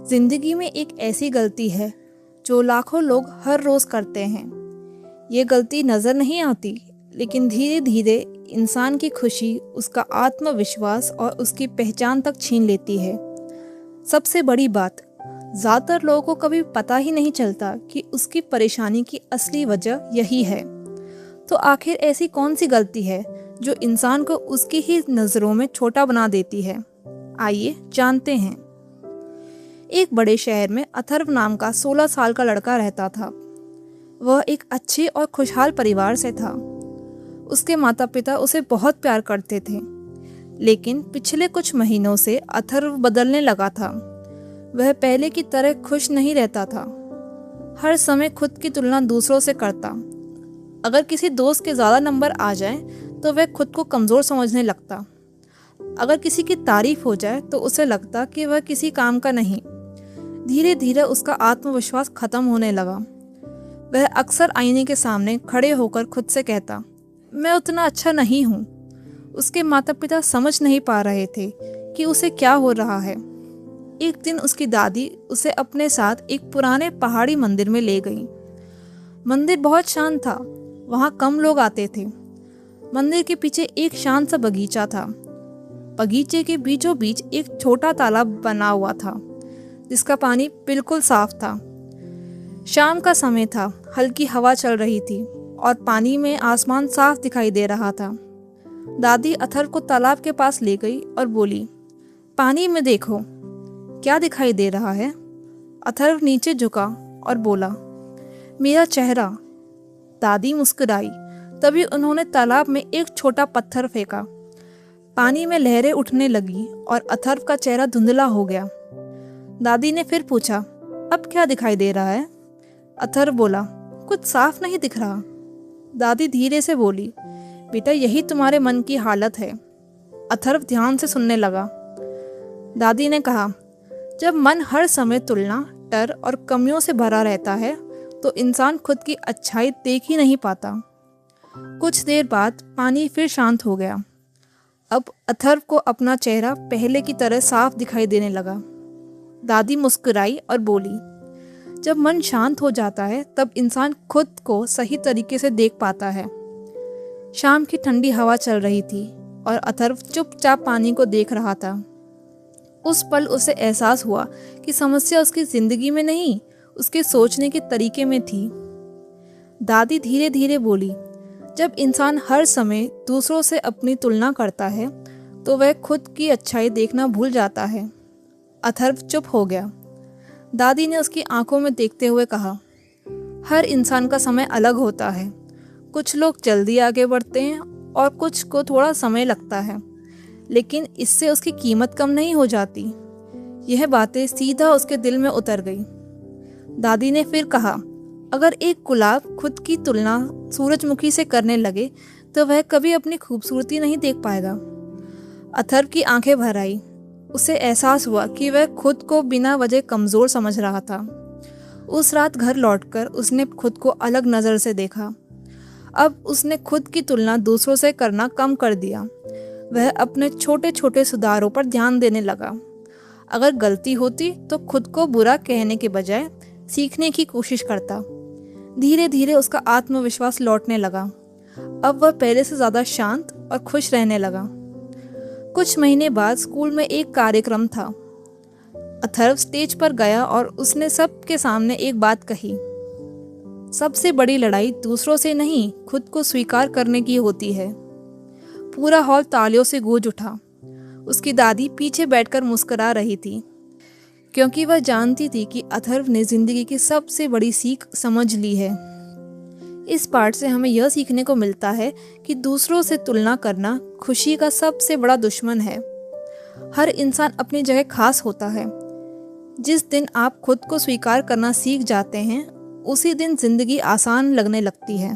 जिंदगी में एक ऐसी गलती है जो लाखों लोग हर रोज करते हैं। ये गलती नजर नहीं आती, लेकिन धीरे धीरे इंसान की खुशी, उसका आत्मविश्वास और उसकी पहचान तक छीन लेती है। सबसे बड़ी बात, ज़्यादातर लोगों को कभी पता ही नहीं चलता कि उसकी परेशानी की असली वजह यही है। तो आखिर ऐसी कौन सी गलती है जो इंसान को उसकी ही नज़रों में छोटा बना देती है? आइए जानते हैं। एक बड़े शहर में अथर्व नाम का 16 साल का लड़का रहता था। वह एक अच्छे और खुशहाल परिवार से था। उसके माता पिता उसे बहुत प्यार करते थे, लेकिन पिछले कुछ महीनों से अथर्व बदलने लगा था। वह पहले की तरह खुश नहीं रहता था। हर समय खुद की तुलना दूसरों से करता। अगर किसी दोस्त के ज़्यादा नंबर आ जाए तो वह खुद को कमज़ोर समझने लगता। अगर किसी की तारीफ हो जाए तो उसे लगता कि वह किसी काम का नहीं। धीरे धीरे उसका आत्मविश्वास खत्म होने लगा। वह अक्सर आईने के सामने खड़े होकर खुद से कहता, मैं उतना अच्छा नहीं हूँ। उसके माता पिता समझ नहीं पा रहे थे कि उसे क्या हो रहा है। एक दिन उसकी दादी उसे अपने साथ एक पुराने पहाड़ी मंदिर में ले गई। मंदिर बहुत शांत था, वहाँ कम लोग आते थे। मंदिर के पीछे एक शांत सा बगीचा था। बगीचे के बीचों बीच एक छोटा तालाब बना हुआ था, जिसका पानी बिल्कुल साफ था। शाम का समय था, हल्की हवा चल रही थी और पानी में आसमान साफ दिखाई दे रहा था। दादी अथर्व को तालाब के पास ले गई और बोली, पानी में देखो, क्या दिखाई दे रहा है? अथर्व नीचे झुका और बोला, मेरा चेहरा। दादी मुस्कुराई। तभी उन्होंने तालाब में एक छोटा पत्थर फेंका। पानी में लहरें उठने लगी और अथर्व का चेहरा धुंधला हो गया। दादी ने फिर पूछा, अब क्या दिखाई दे रहा है? अथर्व बोला, कुछ साफ नहीं दिख रहा। दादी धीरे से बोली, बेटा, यही तुम्हारे मन की हालत है। अथर्व ध्यान से सुनने लगा। दादी ने कहा, जब मन हर समय तुलना, डर और कमियों से भरा रहता है तो इंसान खुद की अच्छाई देख ही नहीं पाता। कुछ देर बाद पानी फिर शांत हो गया। अब अथर्व को अपना चेहरा पहले की तरह साफ दिखाई देने लगा। दादी मुस्कुराई और बोली, जब मन शांत हो जाता है तब इंसान खुद को सही तरीके से देख पाता है। शाम की ठंडी हवा चल रही थी और अथर्व चुपचाप पानी को देख रहा था। उस पल उसे एहसास हुआ कि समस्या उसकी जिंदगी में नहीं, उसके सोचने के तरीके में थी। दादी धीरे धीरे बोली, जब इंसान हर समय दूसरों से अपनी तुलना करता है तो वह खुद की अच्छाई देखना भूल जाता है। अथर्व चुप हो गया। दादी ने उसकी आंखों में देखते हुए कहा, हर इंसान का समय अलग होता है। कुछ लोग जल्दी आगे बढ़ते हैं और कुछ को थोड़ा समय लगता है, लेकिन इससे उसकी कीमत कम नहीं हो जाती। यह बातें सीधा उसके दिल में उतर गई। दादी ने फिर कहा, अगर एक गुलाब खुद की तुलना सूरजमुखी से करने लगे तो वह कभी अपनी खूबसूरती नहीं देख पाएगा। अथर्व की आंखें भर आई। उसे एहसास हुआ कि वह खुद को बिना वजह कमज़ोर समझ रहा था। उस रात घर लौटकर उसने खुद को अलग नज़र से देखा। अब उसने खुद की तुलना दूसरों से करना कम कर दिया। वह अपने छोटे छोटे सुधारों पर ध्यान देने लगा। अगर गलती होती तो खुद को बुरा कहने के बजाय सीखने की कोशिश करता। धीरे धीरे उसका आत्मविश्वास लौटने लगा। अब वह पहले से ज़्यादा शांत और खुश रहने लगा। कुछ महीने बाद स्कूल में एक कार्यक्रम था। अथर्व स्टेज पर गया और उसने सबके सामने एक बात कही, सबसे बड़ी लड़ाई दूसरों से नहीं, खुद को स्वीकार करने की होती है। पूरा हॉल तालियों से गूंज उठा। उसकी दादी पीछे बैठकर मुस्कुरा रही थी, क्योंकि वह जानती थी कि अथर्व ने जिंदगी की सबसे बड़ी सीख समझ ली है। इस पाठ से हमें यह सीखने को मिलता है कि दूसरों से तुलना करना खुशी का सबसे बड़ा दुश्मन है। हर इंसान अपनी जगह खास होता है। जिस दिन आप खुद को स्वीकार करना सीख जाते हैं, उसी दिन जिंदगी आसान लगने लगती है।